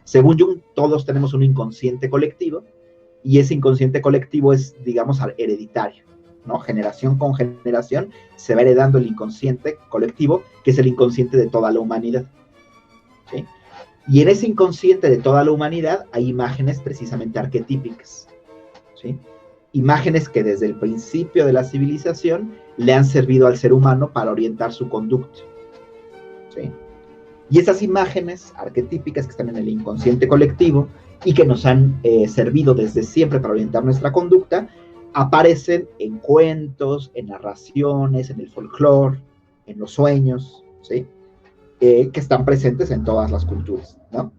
Según Jung, todos tenemos un inconsciente colectivo, y ese inconsciente colectivo es, digamos, hereditario, ¿no? Generación con generación se va heredando el inconsciente colectivo, que es el inconsciente de toda la humanidad, ¿sí? Y en ese inconsciente de toda la humanidad hay imágenes precisamente arquetípicas, ¿sí? Imágenes que desde el principio de la civilización le han servido al ser humano para orientar su conducta, ¿sí? Y esas imágenes arquetípicas que están en el inconsciente colectivo y que nos han servido desde siempre para orientar nuestra conducta, aparecen en cuentos, en narraciones, en el folclore, en los sueños, ¿sí? Que están presentes en todas las culturas, ¿no?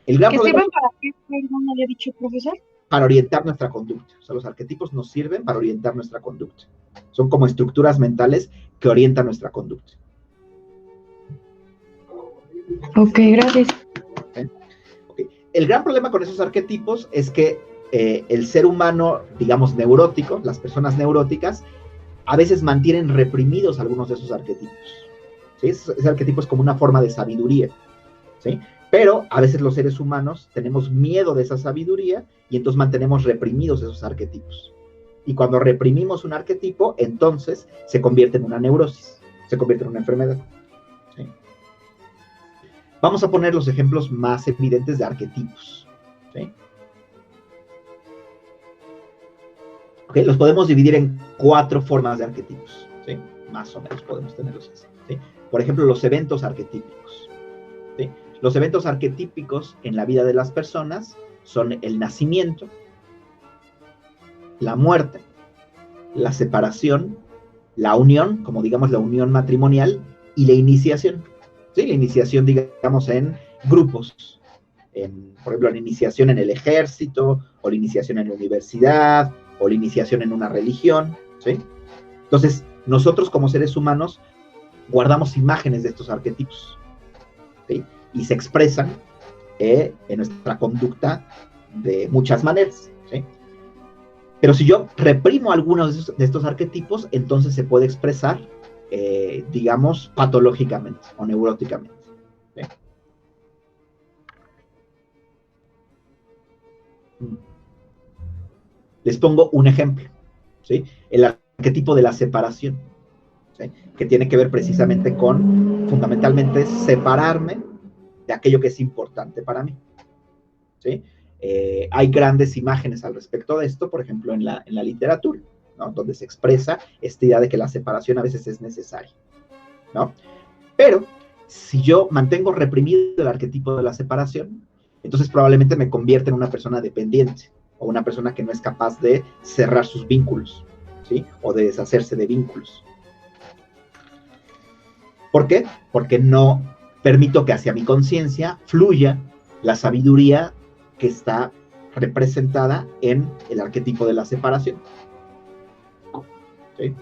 El gran ¿Qué problema, sirven para qué? Perdón, había dicho, profesor. para orientar nuestra conducta. O sea, los arquetipos nos sirven para orientar nuestra conducta. Son como estructuras mentales que orientan nuestra conducta. Ok, gracias. Okay. El gran problema con esos arquetipos es que el ser humano, digamos, neurótico, las personas neuróticas, a veces mantienen reprimidos algunos de esos arquetipos, ¿sí? Ese arquetipo es como una forma de sabiduría, ¿sí? Pero a veces los seres humanos tenemos miedo de esa sabiduría y entonces mantenemos reprimidos esos arquetipos. Y cuando reprimimos un arquetipo, entonces se convierte en una neurosis, se convierte en una enfermedad, ¿sí? Vamos a poner los ejemplos más evidentes de arquetipos, ¿sí? Okay, los podemos dividir en 4 formas de arquetipos, ¿sí? Más o menos podemos tenerlos así, ¿sí? Por ejemplo, los eventos arquetípicos, ¿sí? Los eventos arquetípicos en la vida de las personas son el nacimiento, la muerte, la separación, la unión, como digamos la unión matrimonial, y la iniciación, ¿sí? La iniciación, digamos, en grupos, por ejemplo, la iniciación en el ejército, o la iniciación en la universidad, o la iniciación en una religión, ¿sí? Entonces, nosotros como seres humanos guardamos imágenes de estos arquetipos, ¿sí? Y se expresan en nuestra conducta de muchas maneras, ¿sí? Pero si yo reprimo algunos de estos arquetipos, entonces se puede expresar, digamos, patológicamente o neuróticamente, ¿sí? Les pongo un ejemplo, ¿sí? El arquetipo de la separación, ¿sí? Que tiene que ver precisamente con, fundamentalmente, separarme de aquello que es importante para mí, ¿sí? Hay grandes imágenes al respecto de esto, por ejemplo, en la literatura, ¿no? Donde se expresa esta idea de que la separación a veces es necesaria, ¿no? Pero si yo mantengo reprimido el arquetipo de la separación, entonces probablemente me convierta en una persona dependiente, o una persona que no es capaz de cerrar sus vínculos, ¿sí? O de deshacerse de vínculos. ¿Por qué? Porque no permito que hacia mi conciencia fluya la sabiduría que está representada en el arquetipo de la separación, ¿sí?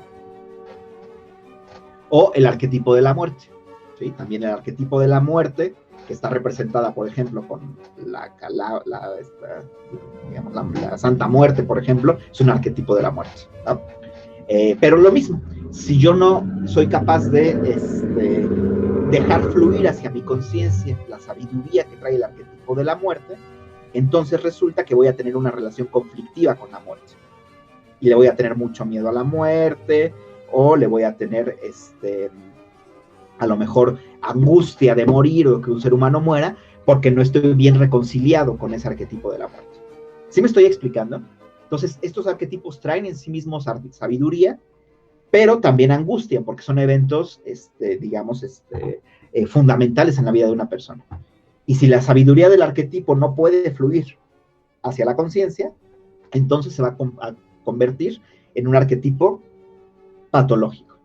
O el arquetipo de la muerte, ¿sí? También el arquetipo de la muerte, que está representada, por ejemplo, con la Santa Muerte, por ejemplo, es un arquetipo de la muerte, ¿no? Pero lo mismo, si yo no soy capaz de dejar fluir hacia mi conciencia la sabiduría que trae el arquetipo de la muerte, entonces resulta que voy a tener una relación conflictiva con la muerte. Y le voy a tener mucho miedo a la muerte, o le voy a tener, a lo mejor, angustia de morir o que un ser humano muera, porque no estoy bien reconciliado con ese arquetipo de la muerte. ¿Sí me estoy explicando? Entonces, estos arquetipos traen en sí mismos sabiduría, pero también angustia, porque son eventos, digamos, fundamentales en la vida de una persona. Y si la sabiduría del arquetipo no puede fluir hacia la conciencia, entonces se va a convertir en un arquetipo patológico.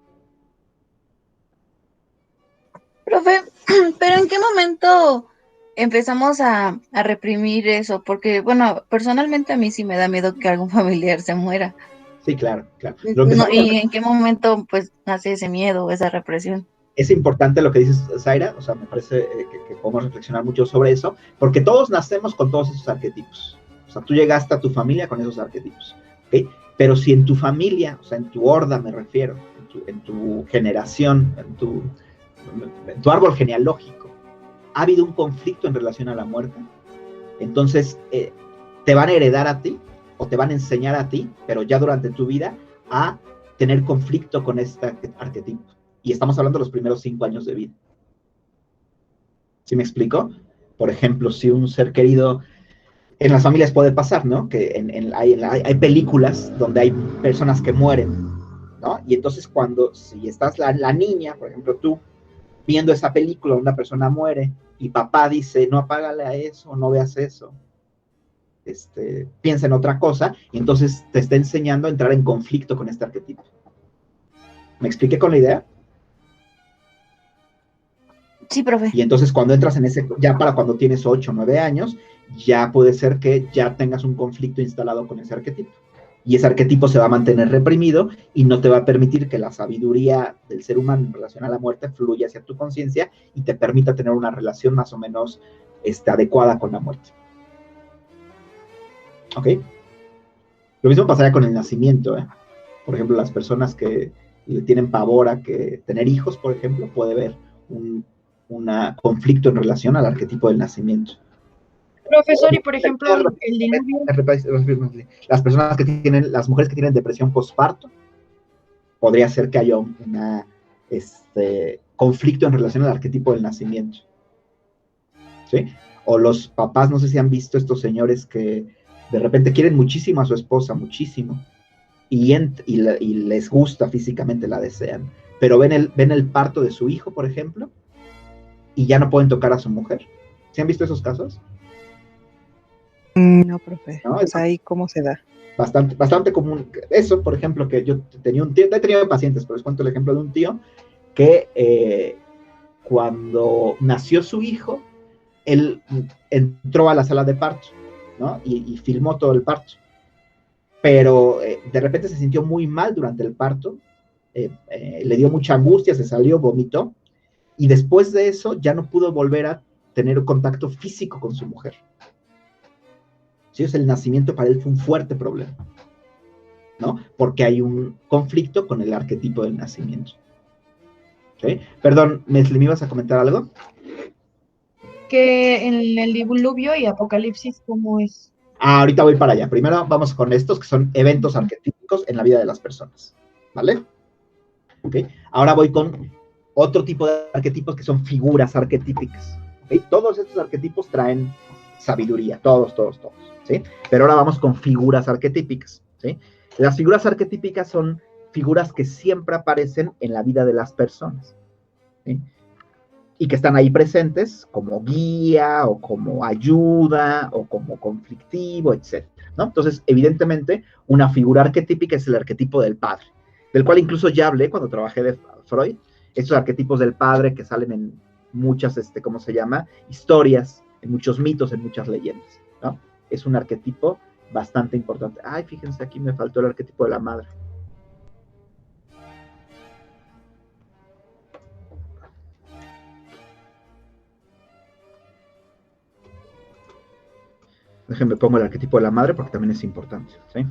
Profe, pero ¿en qué momento empezamos a reprimir eso? Porque, bueno, personalmente a mí sí me da miedo que algún familiar se muera. Sí, claro, claro. No, ¿y en qué momento, pues, nace ese miedo, esa represión? Es importante lo que dices, Zaira, o sea, me parece que podemos reflexionar mucho sobre eso, porque todos nacemos con todos esos arquetipos. O sea, tú llegaste a tu familia con esos arquetipos, ¿ok? Pero si en tu familia, o sea, en tu horda me refiero, en tu generación, en tu árbol genealógico, ha habido un conflicto en relación a la muerte, entonces te van a heredar a ti, o te van a enseñar a ti, pero ya durante tu vida, a tener conflicto con este arquetipo. Y estamos hablando de los primeros 5 años de vida. ¿Sí me explico? Por ejemplo, si un ser querido, en las familias puede pasar, ¿no? Que hay películas donde hay personas que mueren, ¿no? Y entonces si estás la niña, por ejemplo, tú, viendo esa película, una persona muere, y papá dice, no, apágale a eso, no veas eso, piensa en otra cosa, y entonces te está enseñando a entrar en conflicto con este arquetipo. ¿Me expliqué con la idea? Sí, profe. Y entonces cuando entras en ese, ya para cuando tienes 8 o 9 años, ya puede ser que ya tengas un conflicto instalado con ese arquetipo. Y ese arquetipo se va a mantener reprimido y no te va a permitir que la sabiduría del ser humano en relación a la muerte fluya hacia tu conciencia y te permita tener una relación más o menos adecuada con la muerte. ¿Ok? Lo mismo pasaría con el nacimiento, ¿eh? Por ejemplo, las personas que le tienen pavor a que tener hijos, por ejemplo, puede haber un conflicto en relación al arquetipo del nacimiento. Profesor, y por ejemplo, el diluvio. Las mujeres que tienen depresión postparto, podría ser que haya un conflicto en relación al arquetipo del nacimiento. ¿Sí? O los papás, no sé si han visto estos señores que de repente quieren muchísimo a su esposa, muchísimo, y les gusta físicamente, la desean, pero ven el parto de su hijo, por ejemplo, y ya no pueden tocar a su mujer. ¿Sí han visto esos casos? No, profe. ¿No? Pues ahí, ¿cómo se da? Bastante común. Eso, por ejemplo, que yo tenía un tío, he tenido pacientes, pero les cuento el ejemplo de un tío que cuando nació su hijo, él entró a la sala de parto, ¿no? Y filmó todo el parto. Pero de repente se sintió muy mal durante el parto, le dio mucha angustia, se salió, vomitó, y después de eso ya no pudo volver a tener contacto físico con su mujer. ¿Sí? O sea, el nacimiento para él fue un fuerte problema, ¿no? Porque hay un conflicto con el arquetipo del nacimiento. ¿Sí? Perdón, ¿me ibas a comentar algo? Que en el diluvio y Apocalipsis, ¿cómo es? Ahorita voy para allá. Primero vamos con estos que son eventos arquetípicos en la vida de las personas, ¿vale? ¿Okay? Ahora voy con otro tipo de arquetipos que son figuras arquetípicas. ¿Okay? Todos estos arquetipos traen sabiduría, todos, ¿sí? Pero ahora vamos con figuras arquetípicas, ¿sí? Las figuras arquetípicas son figuras que siempre aparecen en la vida de las personas, ¿sí? Y que están ahí presentes como guía, o como ayuda, o como conflictivo, etc., ¿no? Entonces, evidentemente, una figura arquetípica es el arquetipo del padre, del cual incluso ya hablé cuando trabajé de Freud, estos arquetipos del padre que salen en muchas, ¿cómo se llama? Historias, en muchos mitos, en muchas leyendas, ¿no? Es un arquetipo bastante importante. Ay, fíjense, aquí me faltó el arquetipo de la madre. Déjenme pongo el arquetipo de la madre porque también es importante, ¿sí?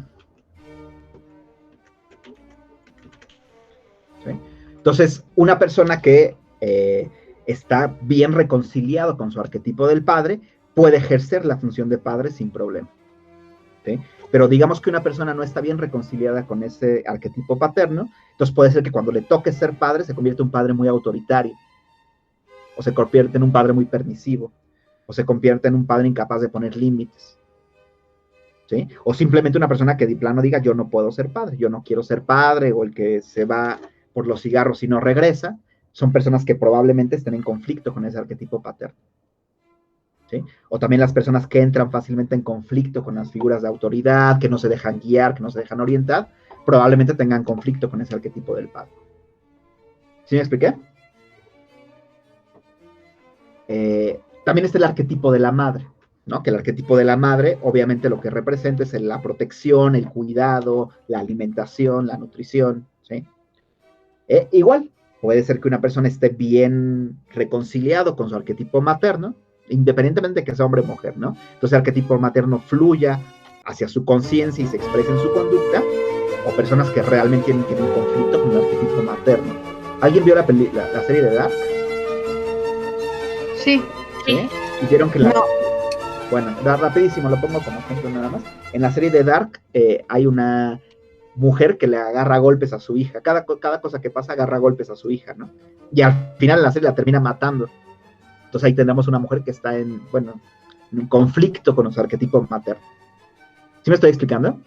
¿Sí? Entonces, una persona que está bien reconciliado con su arquetipo del padre puede ejercer la función de padre sin problema, ¿sí? Pero digamos que una persona no está bien reconciliada con ese arquetipo paterno, entonces puede ser que cuando le toque ser padre se convierta en un padre muy autoritario, o se convierte en un padre muy permisivo, o se convierte en un padre incapaz de poner límites, ¿sí? O simplemente una persona que de plano diga, yo no puedo ser padre, yo no quiero ser padre, o el que se va por los cigarros y no regresa, son personas que probablemente estén en conflicto con ese arquetipo paterno, ¿sí? O también las personas que entran fácilmente en conflicto con las figuras de autoridad, que no se dejan guiar, que no se dejan orientar, probablemente tengan conflicto con ese arquetipo del padre. ¿Sí me expliqué? También está el arquetipo de la madre, ¿no? Que el arquetipo de la madre, obviamente lo que representa es la protección, el cuidado, la alimentación, la nutrición, ¿sí? Igual, puede ser que una persona esté bien reconciliado con su arquetipo materno, independientemente de que sea hombre o mujer, ¿no? Entonces el arquetipo materno fluya hacia su conciencia y se exprese en su conducta, o personas que realmente tienen un conflicto con el arquetipo materno. ¿Alguien vio la serie de Dark? Sí. ¿Sí? Y vieron que No. Bueno, rapidísimo, lo pongo como ejemplo nada más. En la serie de Dark hay una mujer que le agarra golpes a su hija. Cada cosa que pasa agarra golpes a su hija, ¿no? Y al final de la serie la termina matando. Entonces ahí tenemos una mujer que está en un conflicto con los arquetipos maternos. ¿Sí me estoy explicando?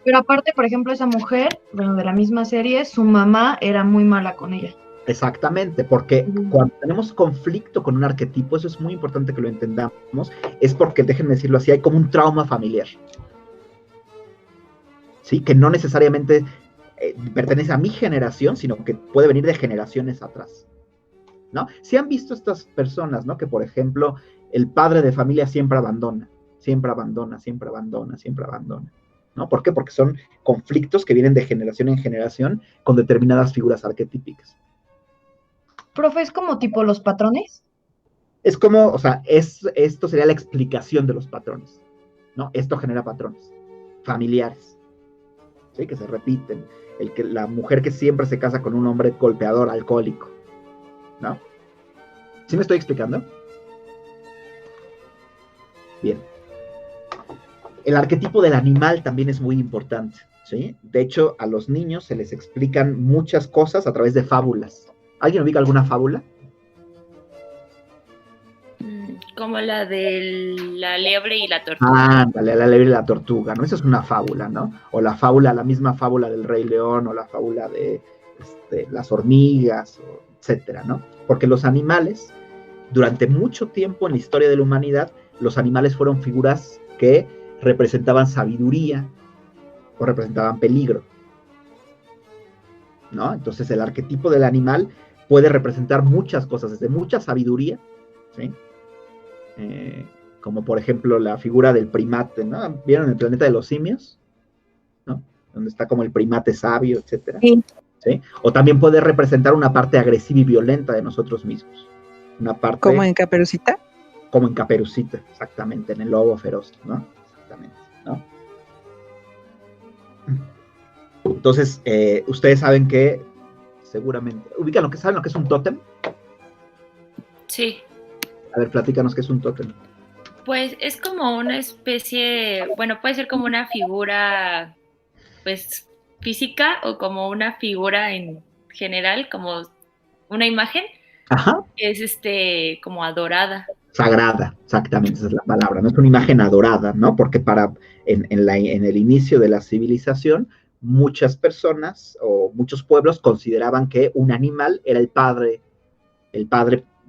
Pero aparte, por ejemplo, esa mujer, bueno, de la misma serie, su mamá era muy mala con ella. Exactamente, porque cuando tenemos conflicto con un arquetipo, eso es muy importante que lo entendamos, es porque, déjenme decirlo así, hay como un trauma familiar. ¿Sí? Que no necesariamente pertenece a mi generación, sino que puede venir de generaciones atrás, ¿no? Si han visto estas personas, ¿no? Que, por ejemplo, el padre de familia siempre abandona, siempre abandona, siempre abandona, siempre abandona, ¿no? ¿Por qué? Porque son conflictos que vienen de generación en generación con determinadas figuras arquetípicas. Profe, ¿es como tipo los patrones? Es como, o sea, esto sería la explicación de los patrones, ¿no? Esto genera patrones familiares, ¿sí? Que se repiten. La mujer que siempre se casa con un hombre golpeador, alcohólico, ¿no? ¿Sí me estoy explicando? Bien. El arquetipo del animal también es muy importante, ¿sí? De hecho, a los niños se les explican muchas cosas a través de fábulas. ¿Alguien ubica alguna fábula? Como la de la liebre y la tortuga. Ándale, la liebre y la tortuga, ¿no? Esa es una fábula, ¿no? O la misma fábula del Rey León, o la fábula de las hormigas, etcétera, ¿no? Porque los animales, durante mucho tiempo en la historia de la humanidad, los animales fueron figuras que representaban sabiduría o representaban peligro, ¿no? Entonces el arquetipo del animal puede representar muchas cosas, desde mucha sabiduría, ¿sí? Como por ejemplo la figura del primate, ¿no? ¿Vieron el planeta de los simios? ¿No? Donde está como el primate sabio, etcétera. Sí. ¿Sí? O también puede representar una parte agresiva y violenta de nosotros mismos. Una parte... ¿Como en Caperucita? Como en Caperucita, exactamente, en el lobo feroz, ¿no? Exactamente, ¿no? Entonces, ustedes saben que, seguramente, ¿saben lo que es un tótem? Sí. A ver, platícanos qué es un tótem. Pues es como una especie, bueno, puede ser como una figura, pues, física o como una figura en general, como una imagen. Ajá. Es como adorada. Sagrada, exactamente, esa es la palabra, ¿no? Es una imagen adorada, ¿no? Porque en el inicio de la civilización, muchas personas o muchos pueblos consideraban que un animal era el padre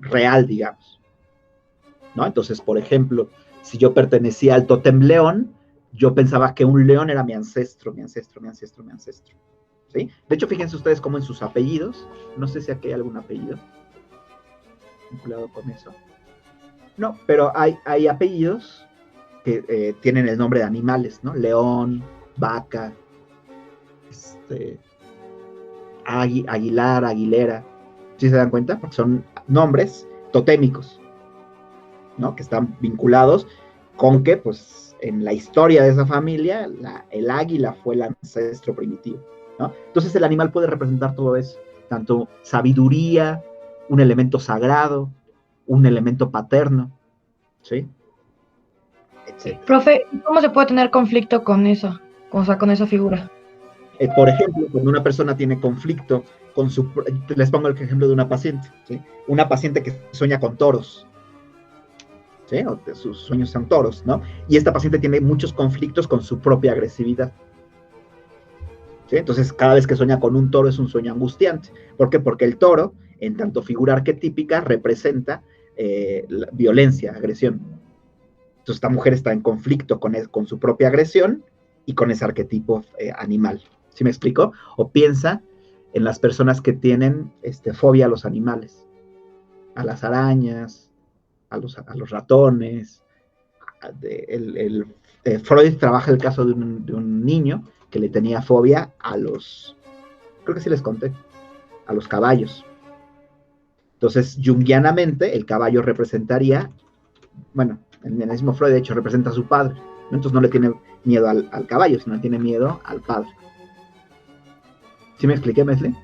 real, digamos, ¿no? Entonces, por ejemplo, si yo pertenecía al tótem león, yo pensaba que un león era mi ancestro, ¿sí? De hecho, fíjense ustedes cómo en sus apellidos, no sé si aquí hay algún apellido vinculado con eso. No, pero hay apellidos que tienen el nombre de animales, ¿no? León, vaca, Aguilar, Aguilera. ¿Sí se dan cuenta? Porque son nombres totémicos, ¿no? Que están vinculados con que, pues, en la historia de esa familia, el águila fue el ancestro primitivo, ¿no? Entonces el animal puede representar todo eso, tanto sabiduría, un elemento sagrado, un elemento paterno, ¿sí? Etcétera. Profe, ¿cómo se puede tener conflicto con eso? O sea, con esa figura. Por ejemplo, cuando una persona tiene conflicto con les pongo el ejemplo de una paciente, ¿sí? Una paciente que sueña con toros, ¿sí? O sus sueños son toros, ¿no? Y esta paciente tiene muchos conflictos con su propia agresividad, ¿sí? Entonces, cada vez que sueña con un toro es un sueño angustiante. ¿Por qué? Porque el toro, en tanto figura arquetípica, representa violencia, agresión. Entonces, esta mujer está en conflicto con su propia agresión y con ese arquetipo animal. ¿Sí me explico? O piensa en las personas que tienen fobia a los animales, a las arañas, a los ratones. Freud trabaja el caso de un niño que le tenía fobia creo que sí les conté, a los caballos. Entonces, junguianamente, el caballo representaría, bueno, el mismo Freud, de hecho, representa a su padre, ¿no? Entonces no le tiene miedo al caballo, sino le tiene miedo al padre. ¿Sí me expliqué, Mesli?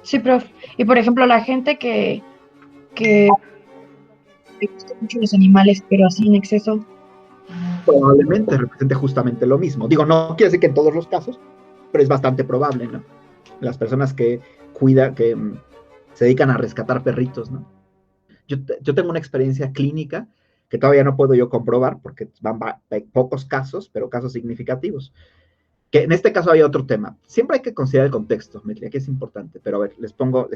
Sí, profe. Y por ejemplo, la gente que que le gustan mucho los animales, pero así en exceso. Probablemente represente justamente lo mismo. Digo, no quiere decir que en todos los casos, pero es bastante probable, ¿no? Las personas que cuidan, que se dedican a rescatar perritos, ¿no? Yo tengo una experiencia clínica que todavía no puedo yo comprobar porque van pocos casos, pero casos significativos. Que en este caso hay otro tema. Siempre hay que considerar el contexto, Metlia, que es importante, pero a ver, les pongo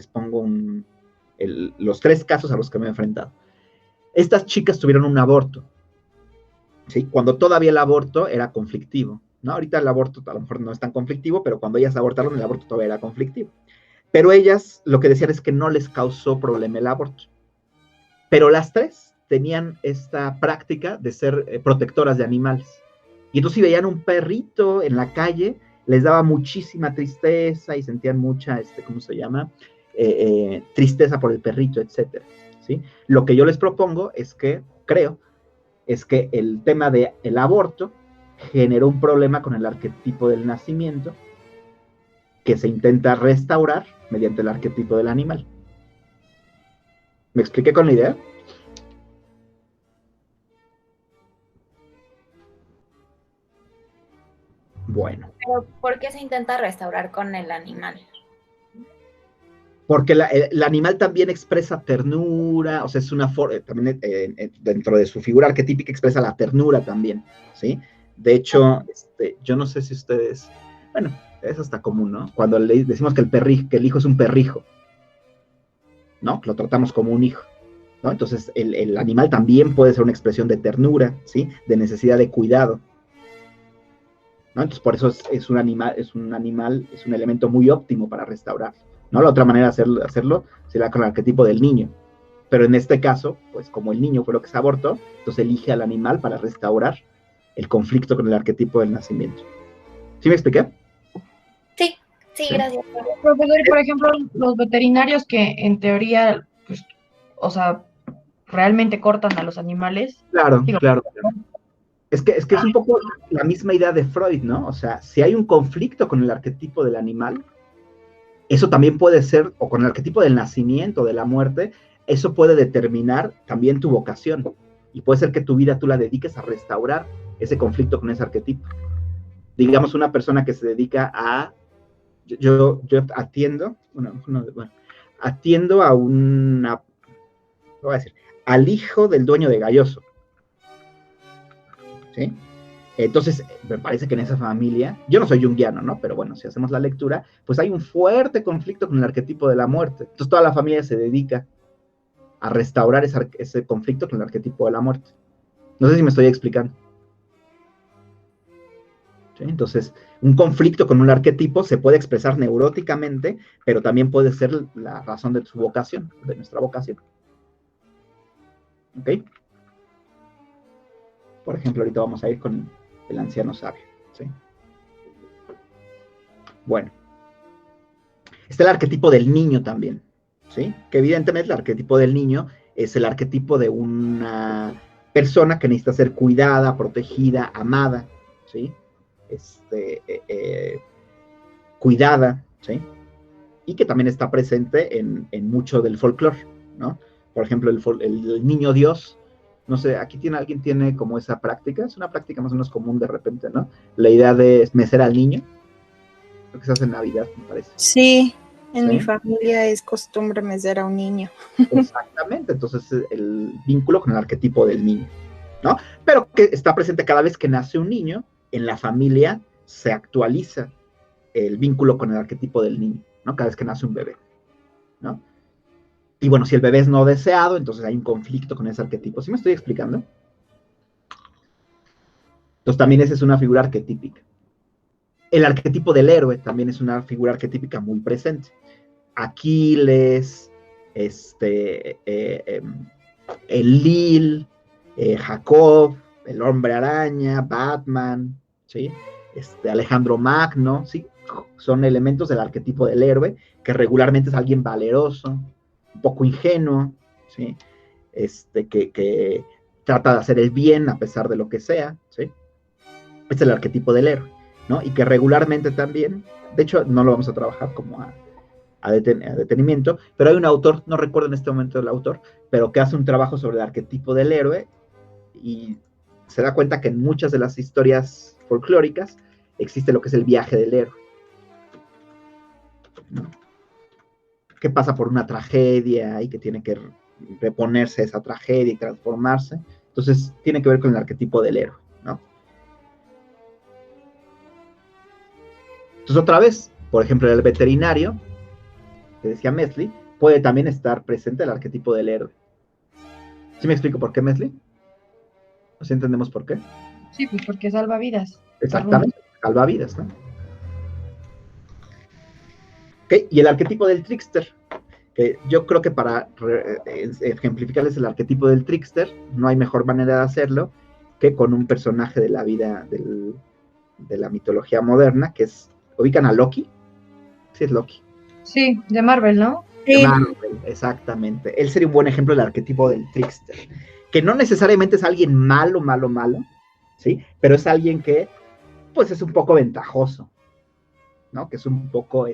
los 3 casos a los que me he enfrentado. Estas chicas tuvieron un aborto, ¿sí? Cuando todavía el aborto era conflictivo, ¿no? Ahorita el aborto a lo mejor no es tan conflictivo, pero cuando ellas abortaron, el aborto todavía era conflictivo. Pero ellas lo que decían es que no les causó problema el aborto. Pero las 3 tenían esta práctica de ser protectoras de animales. Y entonces si veían un perrito en la calle, les daba muchísima tristeza y sentían mucha, ¿cómo se llama? Tristeza por el perrito, etcétera, ¿sí? Lo que yo les propongo es que, creo, es que el tema del aborto generó un problema con el arquetipo del nacimiento que se intenta restaurar mediante el arquetipo del animal. ¿Me expliqué con la idea? Bueno. Pero ¿por qué se intenta restaurar con el animal? Porque el animal también expresa ternura, o sea, es una forma, también dentro de su figura arquetípica expresa la ternura también, ¿sí? De hecho, yo no sé si ustedes, bueno, es hasta común, ¿no? Cuando le decimos que el hijo es un perrijo, ¿no? Lo tratamos como un hijo, ¿no? Entonces, el animal también puede ser una expresión de ternura, ¿sí? De necesidad de cuidado, ¿no? Entonces, por eso es un elemento muy óptimo para restaurar, ¿no? La otra manera de hacerlo sería con el arquetipo del niño. Pero en este caso, pues como el niño fue lo que se abortó, entonces elige al animal para restaurar el conflicto con el arquetipo del nacimiento. ¿Sí me expliqué? Sí, gracias. Profesor, y por ejemplo, los veterinarios que en teoría, pues, o sea, realmente cortan a los animales. Claro. Es que es un poco la misma idea de Freud, ¿no? O sea, si hay un conflicto con el arquetipo del animal, eso también puede ser, o con el arquetipo del nacimiento, de la muerte, eso puede determinar también tu vocación. Y puede ser que tu vida tú la dediques a restaurar ese conflicto con ese arquetipo. Digamos, una persona que se dedica a... Yo atiendo, atiendo a una... Voy a decir, al hijo del dueño de Galloso. ¿Sí? Entonces, me parece que en esa familia, yo no soy junguiano, ¿no? Pero bueno, si hacemos la lectura, pues hay un fuerte conflicto con el arquetipo de la muerte. Entonces, toda la familia se dedica a restaurar ese conflicto con el arquetipo de la muerte. No sé si me estoy explicando. ¿Sí? Entonces, un conflicto con un arquetipo se puede expresar neuróticamente, pero también puede ser la razón de su vocación, de nuestra vocación. ¿Ok? Por ejemplo, ahorita vamos a ir con el anciano sabio, ¿sí? Bueno. Está el arquetipo del niño también, ¿sí? Que evidentemente el arquetipo del niño es el arquetipo de una persona que necesita ser cuidada, protegida, amada, ¿sí? Cuidada, ¿sí? Y que también está presente en mucho del folclore, ¿no? Por ejemplo, el niño Dios, no sé, alguien tiene como esa práctica, es una práctica más o menos común de repente, ¿no? La idea de mecer al niño, creo que se hace en Navidad, me parece. Sí, en mi familia es costumbre mecer a un niño. Exactamente, entonces el vínculo con el arquetipo del niño, ¿no? Pero que está presente cada vez que nace un niño, en la familia se actualiza el vínculo con el arquetipo del niño, ¿no? Cada vez que nace un bebé, ¿no? Y bueno, si el bebé es no deseado, entonces hay un conflicto con ese arquetipo. ¿Sí me estoy explicando? Entonces también esa es una figura arquetípica. El arquetipo del héroe también es una figura arquetípica muy presente. Aquiles, Enlil, Jacob, el hombre araña, Batman, ¿sí? Alejandro Magno, ¿sí? Son elementos del arquetipo del héroe, que regularmente es alguien valeroso, un poco ingenuo, ¿sí? Que trata de hacer el bien a pesar de lo que sea, ¿sí? Es el arquetipo del héroe, ¿no? Y que regularmente también, de hecho no lo vamos a trabajar como a a detenimiento, pero hay un autor, no recuerdo en este momento el autor, pero que hace un trabajo sobre el arquetipo del héroe y se da cuenta que en muchas de las historias folclóricas existe lo que es el viaje del héroe, ¿no? Que pasa por una tragedia y que tiene que reponerse de esa tragedia y transformarse. Entonces, tiene que ver con el arquetipo del héroe, ¿no? Entonces, otra vez, por ejemplo, el veterinario, que decía Mesli, puede también estar presente el arquetipo del héroe. ¿Sí me explico por qué, Mesli? ¿No sé si entendemos por qué? Sí, pues porque salva vidas. Exactamente, salva vidas, ¿no? Okay. Y el arquetipo del trickster, que yo creo que para ejemplificarles el arquetipo del trickster, no hay mejor manera de hacerlo que con un personaje de la vida de la mitología moderna, que es, ¿ubican a Loki? Sí, es Loki. Sí, de Marvel, ¿no? Sí. Marvel, exactamente. Él sería un buen ejemplo del arquetipo del trickster, que no necesariamente es alguien malo, ¿sí? Pero es alguien que, pues, es un poco ventajoso, ¿no? Que es un poco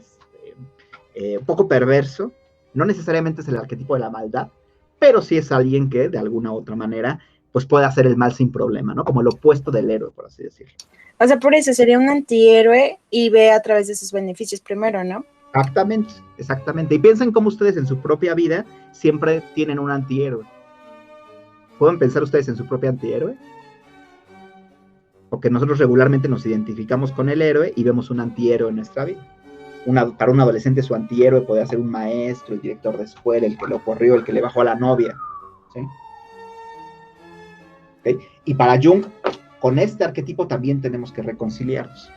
perverso. No necesariamente es el arquetipo de la maldad, pero sí es alguien que, de alguna u otra manera, pues puede hacer el mal sin problema, ¿no? Como el opuesto del héroe, por así decirlo. O sea, por eso sería un antihéroe y ve a través de sus beneficios primero, ¿no? Exactamente. Y piensen cómo ustedes en su propia vida siempre tienen un antihéroe. ¿Pueden pensar ustedes en su propio antihéroe? Porque nosotros regularmente nos identificamos con el héroe y vemos un antihéroe en nuestra vida. Para un adolescente su antihéroe puede ser un maestro, el director de escuela, el que lo corrió, el que le bajó a la novia, ¿sí? ¿Okay? Y para Jung, con este arquetipo también tenemos que reconciliarnos,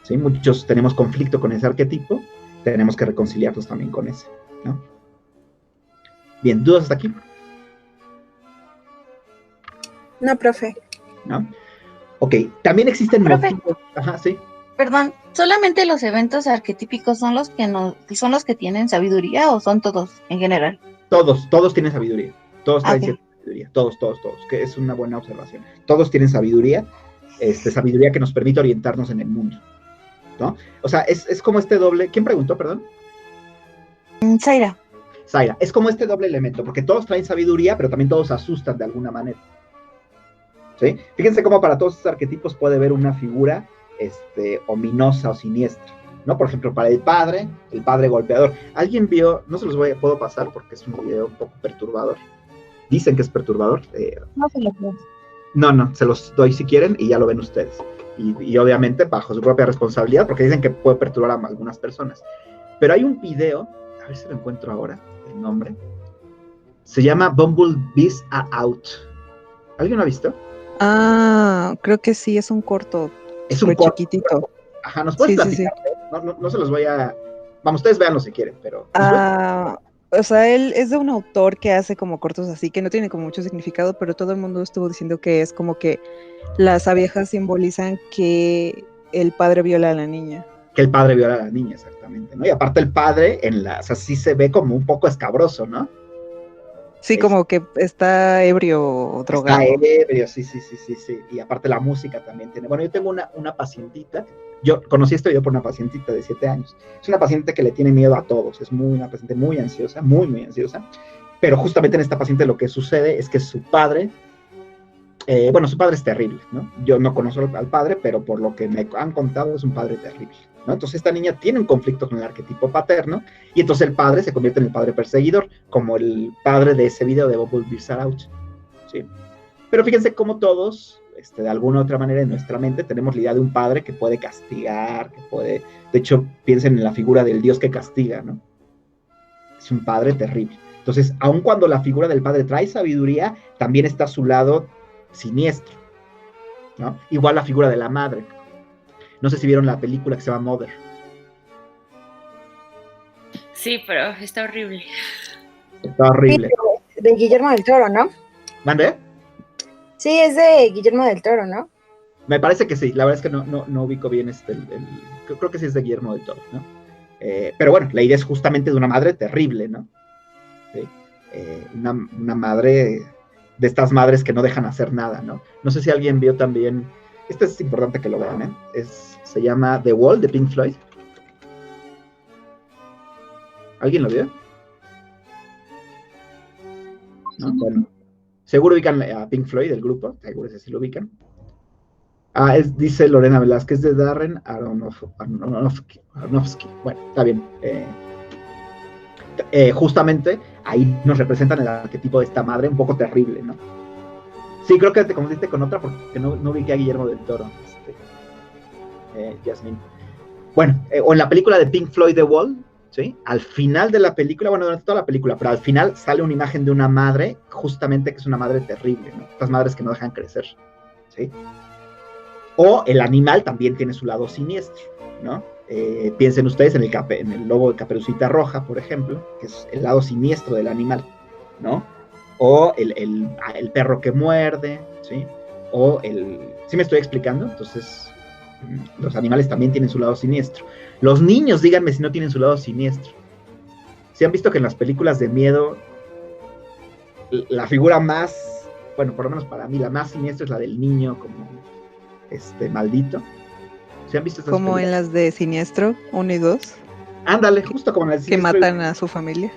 ¿sí? Muchos tenemos conflicto con ese arquetipo, tenemos que reconciliarnos también con ese, ¿no? Bien, ¿dudas hasta aquí? No, profe. ¿No? Ok, también existen motivos. Ajá, sí. Perdón, ¿solamente los eventos arquetípicos son los que tienen sabiduría o son todos en general? Todos tienen sabiduría. Todos traen cierta sabiduría. Todos, que es una buena observación. Todos tienen sabiduría, sabiduría que nos permite orientarnos en el mundo, ¿no? O sea, es como este doble. ¿Quién preguntó, perdón? Zaira. Es como este doble elemento, porque todos traen sabiduría, pero también todos asustan de alguna manera. ¿Sí? Fíjense cómo para todos estos arquetipos puede haber una figura ominosa o siniestra, ¿no? Por ejemplo, para el padre golpeador. ¿Alguien vio? No se los puedo pasar porque es un video un poco perturbador. Dicen que es perturbador. No se lo puedo. No, se los doy si quieren y ya lo ven ustedes. Y obviamente bajo su propia responsabilidad, porque dicen que puede perturbar a algunas personas. Pero hay un video, a ver si lo encuentro ahora, el nombre. Se llama Bumblebees Are Out. ¿Alguien lo ha visto? Ah, creo que sí, es un corto. Es un corto chiquitito. Ajá, nos puedes platicar. Sí. No se los voy a... Vamos, ustedes véanlo si quieren, pero... O sea, él es de un autor que hace como cortos así, que no tiene como mucho significado, pero todo el mundo estuvo diciendo que es como que las abejas simbolizan que el padre viola a la niña. Que el padre viola a la niña, exactamente, ¿no? Y aparte el padre, o sea, sí se ve como un poco escabroso, ¿no? Sí, como que está ebrio o drogado. Está ebrio, sí. Y aparte la música también tiene. Bueno, yo tengo una pacientita, yo conocí este video por una pacientita de 7 años. Es una paciente que le tiene miedo a todos, es una paciente muy ansiosa, muy ansiosa. Pero justamente en esta paciente lo que sucede es que su padre, su padre es terrible, ¿no? Yo no conozco al padre, pero por lo que me han contado es un padre terrible, ¿no? Entonces esta niña tiene un conflicto con el arquetipo paterno y entonces el padre se convierte en el padre perseguidor, como el padre de ese video de Bumblebees Are Out, ¿sí? Pero fíjense cómo todos, de alguna u otra manera en nuestra mente tenemos la idea de un padre que puede castigar, de hecho piensen en la figura del Dios que castiga, ¿no? Es un padre terrible. Entonces, aun cuando la figura del padre trae sabiduría, también está a su lado siniestro, ¿no? Igual la figura de la madre. No sé si vieron la película que se llama Mother. Sí, pero está horrible. Está horrible. Sí, de Guillermo del Toro, ¿no? ¿Mande? Sí, es de Guillermo del Toro, ¿no? Me parece que sí. La verdad es que no ubico bien creo que sí es de Guillermo del Toro, ¿no? Pero bueno, la idea es justamente de una madre terrible, ¿no? ¿Sí? Una madre de estas madres que no dejan hacer nada, ¿no? No sé si alguien vio también... Este es importante que lo vean, ¿eh? Se llama The Wall, de Pink Floyd. ¿Alguien lo vio? ¿No? Bueno, seguro ubican a Pink Floyd, del grupo, seguro que sí lo ubican. Dice Lorena Velázquez, de Darren Aronofsky. Bueno, está bien. Justamente ahí nos representan el arquetipo de esta madre un poco terrible, ¿no? Sí, creo que te confundiste con otra porque no ubiqué a Guillermo del Toro, Yasmín. Bueno, o en la película de Pink Floyd, The Wall, ¿sí? Al final de la película, bueno, durante toda la película, pero al final sale una imagen de una madre, justamente que es una madre terrible, ¿no? Estas madres que no dejan crecer, ¿sí? O el animal también tiene su lado siniestro, ¿no? Piensen ustedes en el lobo de Caperucita Roja, por ejemplo, que es el lado siniestro del animal, ¿no? O el perro que muerde, ¿sí? O ¿sí me estoy explicando? Entonces, los animales también tienen su lado siniestro. Los niños, díganme si no tienen su lado siniestro. ¿Sí han visto que en las películas de miedo, la figura más, bueno, por lo menos para mí, la más siniestra es la del niño como maldito? ¿Sí han visto estas Como películas? en las de Siniestro 1 y 2, Ándale, justo como en las de que Siniestro. matan a su familia.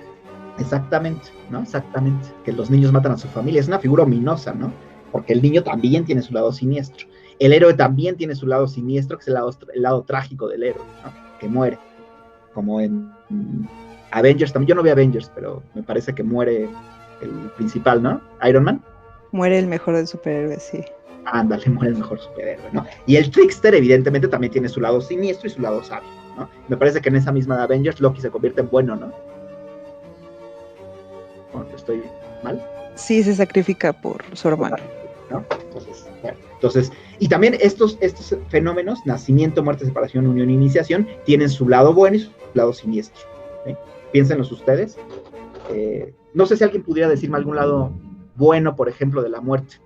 Exactamente, ¿no? Exactamente. Que los niños matan a su familia. Es una figura ominosa, ¿no? Porque el niño también tiene su lado siniestro. El héroe también tiene su lado siniestro, que es el lado trágico del héroe, ¿no? Que muere. Como en Avengers también. Yo no vi Avengers, pero me parece que muere el principal, ¿no? Iron Man. Muere el mejor de superhéroes, sí. Ándale, muere el mejor superhéroe, ¿no? Y el Trickster, evidentemente, también tiene su lado siniestro y su lado sabio, ¿no? Me parece que en esa misma de Avengers, Loki se convierte en bueno, ¿no? ¿Estoy mal? Sí, se sacrifica por su hermano. ¿No? Entonces, y también estos fenómenos, nacimiento, muerte, separación, unión, iniciación, tienen su lado bueno y su lado siniestro. ¿Sí? Piénsenlos ustedes. No sé si alguien pudiera decirme algún lado bueno, por ejemplo, de la muerte.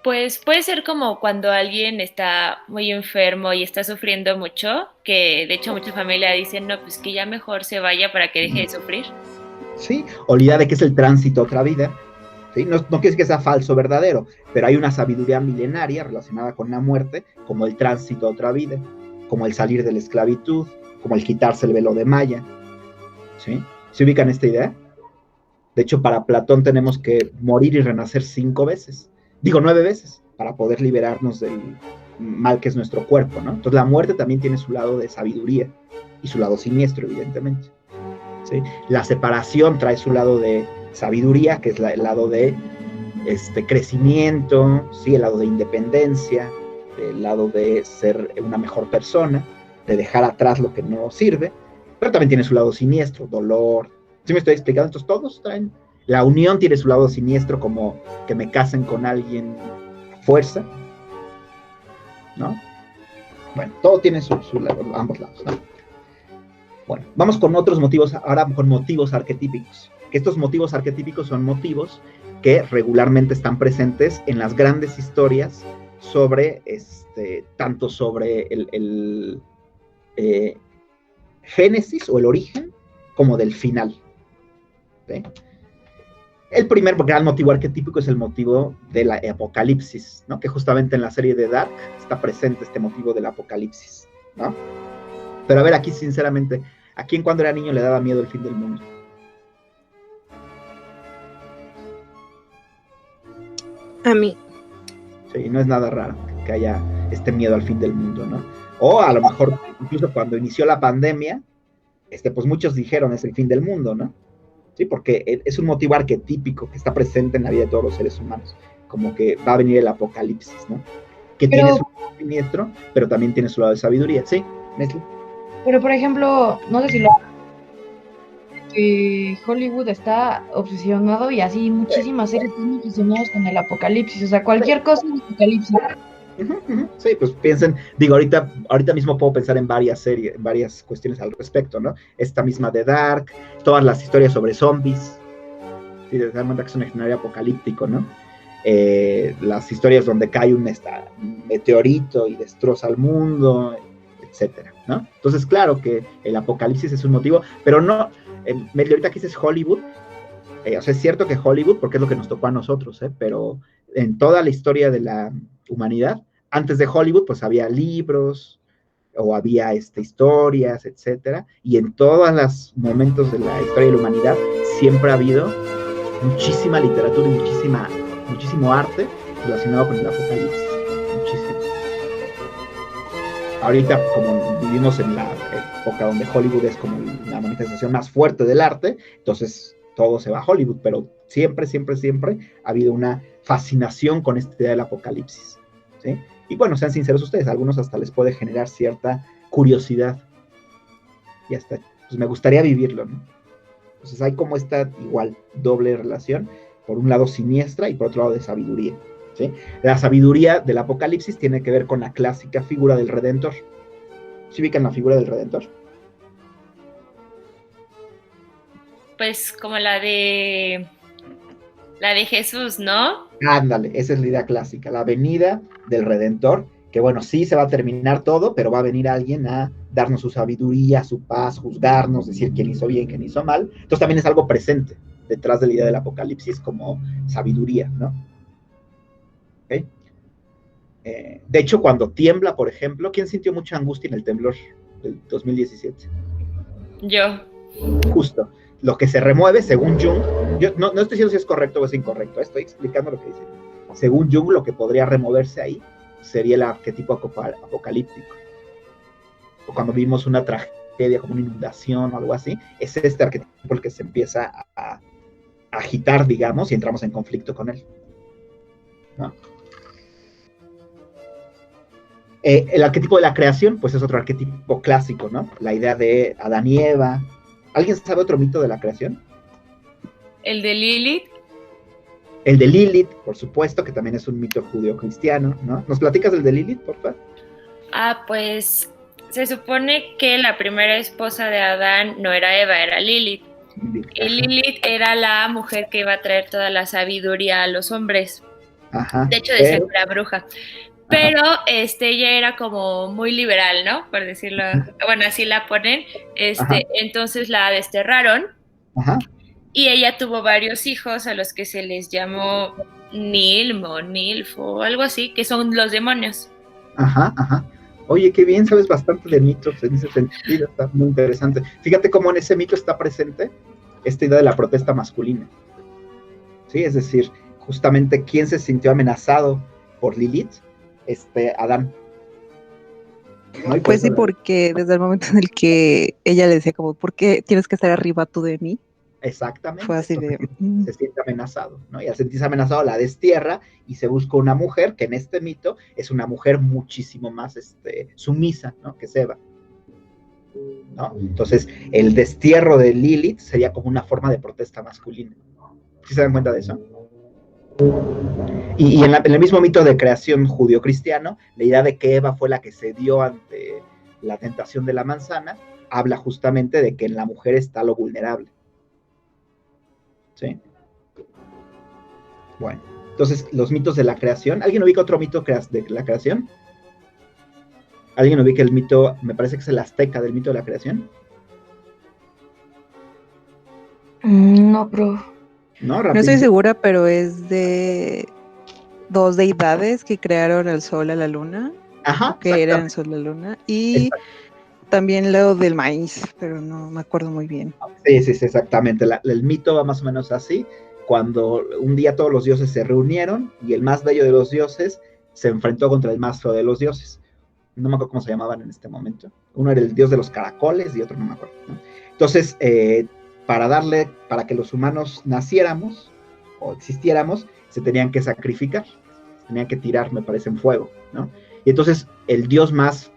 Pues puede ser como cuando alguien está muy enfermo y está sufriendo mucho, que de hecho mucha familia dicen, no, pues que ya mejor se vaya para que deje de sufrir. Sí, olvida de que es el tránsito a otra vida. ¿Sí? No quiere decir que sea falso o verdadero, pero hay una sabiduría milenaria relacionada con la muerte, como el tránsito a otra vida, como el salir de la esclavitud, como el quitarse el velo de Maya. ¿Sí? ¿Se ubican esta idea? De hecho, para Platón tenemos que morir y renacer 9 veces, para poder liberarnos del mal que es nuestro cuerpo, ¿no? Entonces la muerte también tiene su lado de sabiduría y su lado siniestro, evidentemente. ¿Sí? La separación trae su lado de sabiduría, que es el lado de crecimiento, ¿sí? El lado de independencia, el lado de ser una mejor persona, de dejar atrás lo que no sirve, pero también tiene su lado siniestro, dolor. ¿Sí me estoy explicando? Entonces todos traen. La unión tiene su lado siniestro, como que me casen con alguien a fuerza, ¿no? Bueno, todo tiene su lado, ambos lados, ¿no? Bueno, vamos con otros motivos, ahora con motivos arquetípicos. Que estos motivos arquetípicos son motivos que regularmente están presentes en las grandes historias sobre, tanto sobre el génesis o el origen, como del final. ¿Sí? El primer gran motivo arquetípico es el motivo del apocalipsis, ¿no? Que justamente en la serie de Dark está presente este motivo del apocalipsis, ¿no? Pero a ver, aquí sinceramente, ¿a quién cuando era niño le daba miedo el fin del mundo? A mí. Sí, no es nada raro que haya este miedo al fin del mundo, ¿no? O a lo mejor, incluso cuando inició la pandemia, pues muchos dijeron es el fin del mundo, ¿no? Sí, porque es un motivo arquetípico que está presente en la vida de todos los seres humanos, como que va a venir el apocalipsis, ¿no? Que tiene su lado siniestro, pero también tiene su lado de sabiduría, ¿sí? Nestle. Pero por ejemplo, no sé si que Hollywood está obsesionado y así muchísimas series están obsesionadas con el apocalipsis, o sea, cualquier cosa es apocalipsis. Sí, pues piensen, digo, ahorita mismo puedo pensar en varias series, en varias cuestiones al respecto, ¿no? Esta misma de Dark, todas las historias sobre zombies, ¿sí? De dar cuenta que es un escenario apocalíptico, ¿no? Las historias donde cae un meteorito y destroza el mundo, etcétera, ¿no? Entonces, claro que el apocalipsis es un motivo, pero no, ahorita que dices Hollywood, o sea, es cierto que Hollywood, porque es lo que nos tocó a nosotros, pero en toda la historia de la humanidad, antes de Hollywood, pues había libros, o había historias, etcétera, y en todos los momentos de la historia de la humanidad siempre ha habido muchísima literatura y muchísimo arte relacionado con el apocalipsis, muchísimo. Ahorita, como vivimos en la época donde Hollywood es como la manifestación más fuerte del arte, entonces todo se va a Hollywood, pero siempre ha habido una fascinación con esta idea del apocalipsis, ¿sí? Y bueno, sean sinceros ustedes, a algunos hasta les puede generar cierta curiosidad, y hasta, pues me gustaría vivirlo, ¿no? Entonces hay como esta igual doble relación, por un lado siniestra y por otro lado de sabiduría, ¿sí? La sabiduría del apocalipsis tiene que ver con la clásica figura del Redentor. ¿Sí ubican la figura del Redentor? Pues como la de Jesús, ¿no? Ándale, esa es la idea clásica, la venida del Redentor, que bueno, sí se va a terminar todo, pero va a venir alguien a darnos su sabiduría, su paz, juzgarnos, decir quién hizo bien, quién hizo mal. Entonces también es algo presente detrás de la idea del apocalipsis como sabiduría, ¿no? ¿Okay? De hecho, cuando tiembla, por ejemplo, ¿quién sintió mucha angustia en el temblor del 2017? Yo. Justo. Lo que se remueve, según Jung, yo no estoy diciendo si es correcto o es incorrecto, estoy explicando lo que dice. Según Jung, lo que podría removerse ahí sería el arquetipo apocalíptico. O cuando vimos una tragedia como una inundación o algo así, es este arquetipo el que se empieza a agitar, digamos, y entramos en conflicto con él, ¿no? El arquetipo de la creación, pues es otro arquetipo clásico, ¿no? La idea de Adán y Eva. ¿Alguien sabe otro mito de la creación? El de Lilith. El de Lilith, por supuesto, que también es un mito judío-cristiano, ¿no? ¿Nos platicas del de Lilith, por favor? Pues se supone que la primera esposa de Adán no era Eva, era Lilith. Y Lilith era la mujer que iba a traer toda la sabiduría a los hombres. Ajá, de hecho, decía que era bruja. Pero ella era como muy liberal, ¿no? Por decirlo, bueno, así la ponen. Entonces la desterraron. Ajá. Y ella tuvo varios hijos a los que se les llamó Nilm o Nilf o algo así, que son los demonios. Ajá, ajá. Oye, qué bien, sabes bastante de mitos en ese sentido, está muy interesante. Fíjate cómo en ese mito está presente esta idea de la protesta masculina. Sí, es decir, justamente, ¿quién se sintió amenazado por Lilith? Adán. ¿No? Pues sí, porque desde el momento en el que ella le decía como, ¿por qué tienes que estar arriba tú de mí? Exactamente. Fue así de... Se siente amenazado, ¿no? Y al sentirse amenazado la destierra y se busca una mujer que en este mito es una mujer muchísimo más sumisa, ¿no? Que es Eva, ¿no? Entonces, el destierro de Lilith sería como una forma de protesta masculina. ¿Sí se dan cuenta de eso? Y en el mismo mito de creación judío-cristiano, la idea de que Eva fue la que cedió ante la tentación de la manzana, habla justamente de que en la mujer está lo vulnerable. ¿Sí? Bueno, entonces los mitos de la creación. ¿Alguien ubica otro mito de la creación? ¿Alguien ubica el mito, me parece que es el azteca del mito de la creación? No, bro. No estoy segura, pero es de dos deidades que crearon el sol a la luna. Ajá. Que eran el sol y la luna. Y también lo del maíz, pero no me acuerdo muy bien. Sí, exactamente. El mito va más o menos así. Cuando un día todos los dioses se reunieron y el más bello de los dioses se enfrentó contra el más feo de los dioses. No me acuerdo cómo se llamaban en este momento. Uno era el dios de los caracoles y otro no me acuerdo, ¿no? Entonces, para que los humanos naciéramos o existiéramos, se tenían que sacrificar, se tenían que tirar, me parece, en fuego, ¿no? Y entonces el dios más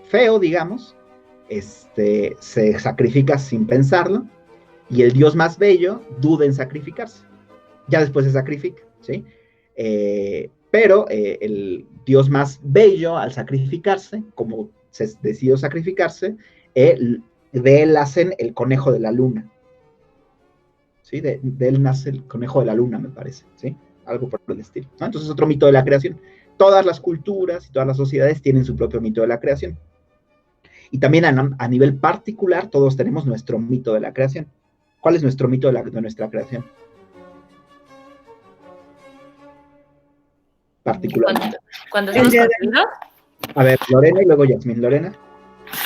feo, digamos, se sacrifica sin pensarlo, y el dios más bello duda en sacrificarse. Ya después se sacrifica, ¿sí? Pero el dios más bello, al sacrificarse, como se decidió sacrificarse, de él hacen el conejo de la luna. ¿Sí? De él nace el conejo de la luna, me parece, ¿sí? Algo por el estilo, ¿no? Entonces, otro mito de la creación. Todas las culturas y todas las sociedades tienen su propio mito de la creación. Y también a nivel particular, todos tenemos nuestro mito de la creación. ¿Cuál es nuestro mito de nuestra creación? Particularmente. ¿Cuando somos concebidos? A ver, Lorena y luego Yasmín. Lorena.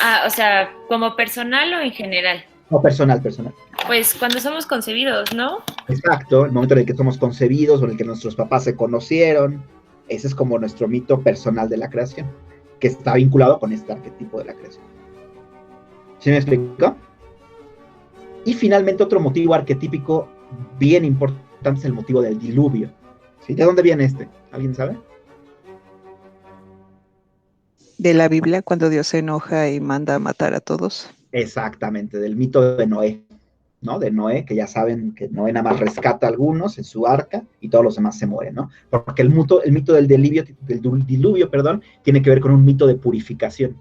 Ah, o sea, ¿como personal o en general? No, personal, personal. Pues cuando somos concebidos, ¿no? Exacto, el momento en el que somos concebidos o en el que nuestros papás se conocieron. Ese es como nuestro mito personal de la creación, que está vinculado con este arquetipo de la creación. ¿Sí me explico? Y finalmente otro motivo arquetípico bien importante es el motivo del diluvio. ¿Sí? ¿De dónde viene este? ¿Alguien sabe? De la Biblia, cuando Dios se enoja y manda a matar a todos. Exactamente, del mito de Noé, ¿no? De Noé, que ya saben que Noé nada más rescata a algunos en su arca y todos los demás se mueren, ¿no? Porque el mito del diluvio, perdón, tiene que ver con un mito de purificación.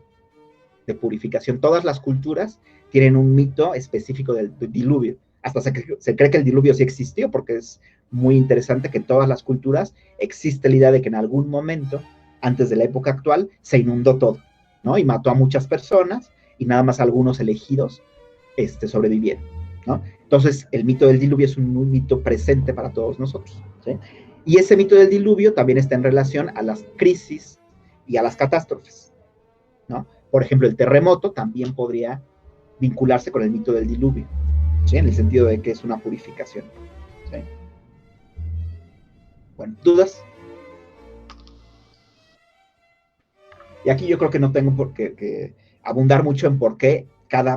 De purificación. Todas las culturas tienen un mito específico del diluvio. Hasta se cree que el diluvio sí existió, porque es muy interesante que en todas las culturas existe la idea de que en algún momento, antes de la época actual, se inundó todo, ¿no? Y mató a muchas personas y nada más algunos elegidos sobrevivieron, ¿no? Entonces, el mito del diluvio es un mito presente para todos nosotros, ¿sí? Y ese mito del diluvio también está en relación a las crisis y a las catástrofes, ¿no? Por ejemplo, el terremoto también podría vincularse con el mito del diluvio, ¿sí? En el sentido de que es una purificación, ¿sí? Bueno, ¿dudas? Y aquí yo creo que no tengo por qué que abundar mucho en por qué cada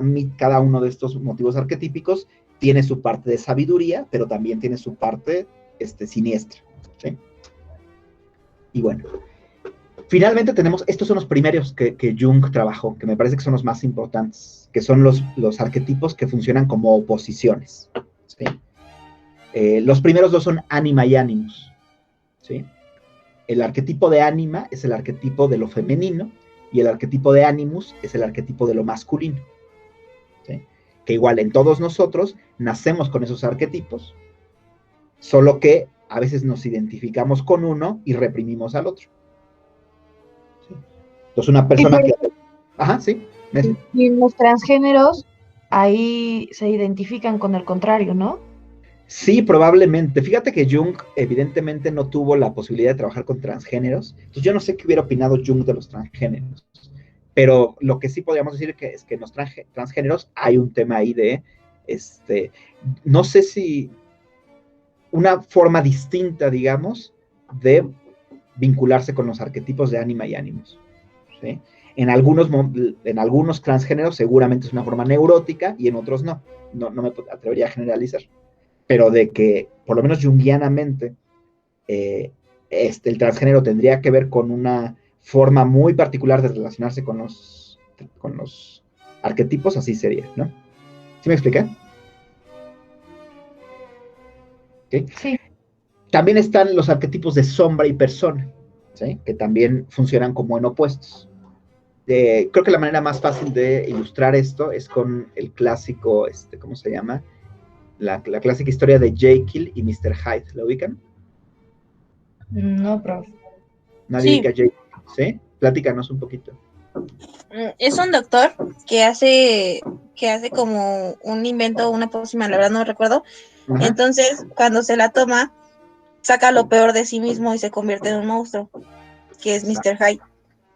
uno de estos motivos arquetípicos tiene su parte de sabiduría, pero también tiene su parte siniestra, ¿sí? Y bueno, finalmente tenemos, estos son los primeros que Jung trabajó, que me parece que son los más importantes, que son los arquetipos que funcionan como oposiciones, ¿sí? Los primeros dos son ánima y ánimos, ¿sí? El arquetipo de ánima es el arquetipo de lo femenino y el arquetipo de animus es el arquetipo de lo masculino, ¿sí? Que igual en todos nosotros nacemos con esos arquetipos, solo que a veces nos identificamos con uno y reprimimos al otro. ¿Sí? Entonces una persona que... Ajá, sí. Y los transgéneros ahí se identifican con el contrario, ¿no? Sí, probablemente. Fíjate que Jung evidentemente no tuvo la posibilidad de trabajar con transgéneros. Entonces yo no sé qué hubiera opinado Jung de los transgéneros. Pero lo que sí podríamos decir es que en los transgéneros hay un tema ahí de, no sé si una forma distinta, digamos, de vincularse con los arquetipos de ánima y ánimos, ¿sí? En algunos transgéneros seguramente es una forma neurótica y en otros no. No me atrevería a generalizar. Pero de que, por lo menos junguianamente, el transgénero tendría que ver con una forma muy particular de relacionarse con los arquetipos, así sería, ¿no? ¿Sí me expliqué? ¿Okay? Sí. También están los arquetipos de sombra y persona, ¿sí? Que también funcionan como en opuestos. Creo que la manera más fácil de ilustrar esto es con el clásico, ¿cómo se llama? La clásica historia de Jekyll y Mr. Hyde. ¿Lo ubican? No, profe. Nadie Sí. ubica a Jekyll, ¿sí? Platícanos un poquito. Es un doctor que hace como un invento, una pócima, la verdad no recuerdo. Ajá. Entonces, cuando se la toma, saca lo peor de sí mismo y se convierte en un monstruo, que es Mr. Hyde.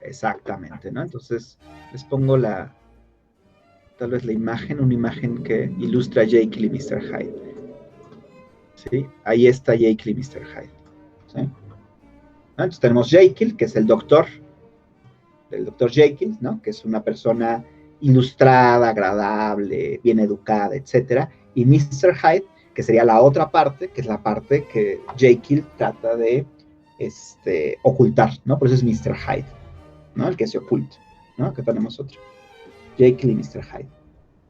Exactamente, ¿no? Entonces, les pongo tal vez una imagen que ilustra a Jekyll y Mr. Hyde. ¿Sí? Ahí está Jekyll y Mr. Hyde. ¿Sí? Entonces tenemos Jekyll, que es el doctor Jekyll, ¿no? Que es una persona ilustrada, agradable, bien educada, etcétera. Y Mr. Hyde, que sería la otra parte, que es la parte que Jekyll trata de ocultar, ¿no? Por eso es Mr. Hyde, ¿no? El que se oculta, ¿no? Acá tenemos otro. Jekyll y Mr. Hyde,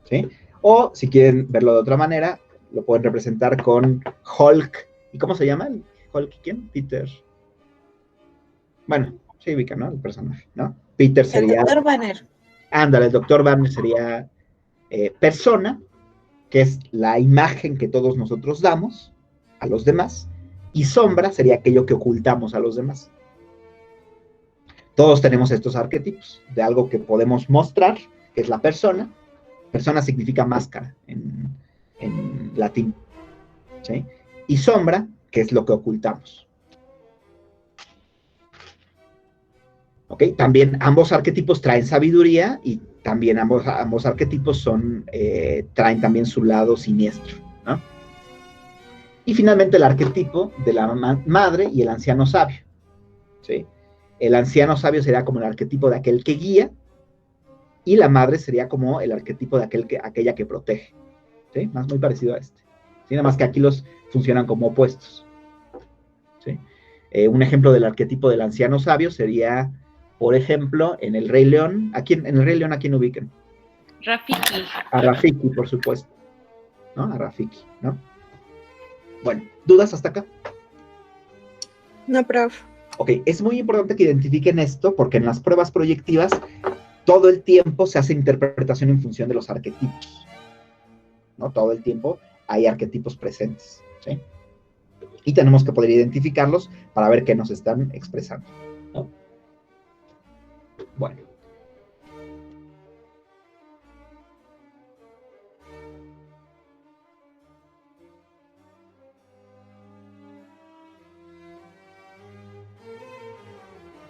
¿sí? O, si quieren verlo de otra manera, lo pueden representar con Hulk. ¿Y cómo se llama? ¿Hulk quién? Peter. Bueno, se ubica, ¿no? El personaje, ¿no? Peter sería... El Dr. Banner. Ándale, el Dr. Banner sería persona, que es la imagen que todos nosotros damos a los demás, y sombra sería aquello que ocultamos a los demás. Todos tenemos estos arquetipos de algo que podemos mostrar, que es la persona. Persona significa máscara en latín, ¿sí? Y sombra, que es lo que ocultamos. ¿Ok? También ambos arquetipos traen sabiduría y también ambos arquetipos traen también su lado siniestro, ¿no? Y finalmente el arquetipo de la madre y el anciano sabio, ¿sí? El anciano sabio sería como el arquetipo de aquel que guía y la madre sería como el arquetipo de aquella que protege, ¿sí? Muy parecido a este. ¿Sí? Nada más que aquí los funcionan como opuestos, ¿sí? Un ejemplo del arquetipo del anciano sabio sería, por ejemplo, en el Rey León. En el Rey León, ¿a quién ubican? Rafiki. A Rafiki, por supuesto, ¿no? A Rafiki, ¿no? Bueno, ¿dudas hasta acá? No, prof. Ok, es muy importante que identifiquen esto porque en las pruebas proyectivas todo el tiempo se hace interpretación en función de los arquetipos, ¿no? Todo el tiempo hay arquetipos presentes, ¿sí? Y tenemos que poder identificarlos para ver qué nos están expresando, ¿no? Bueno.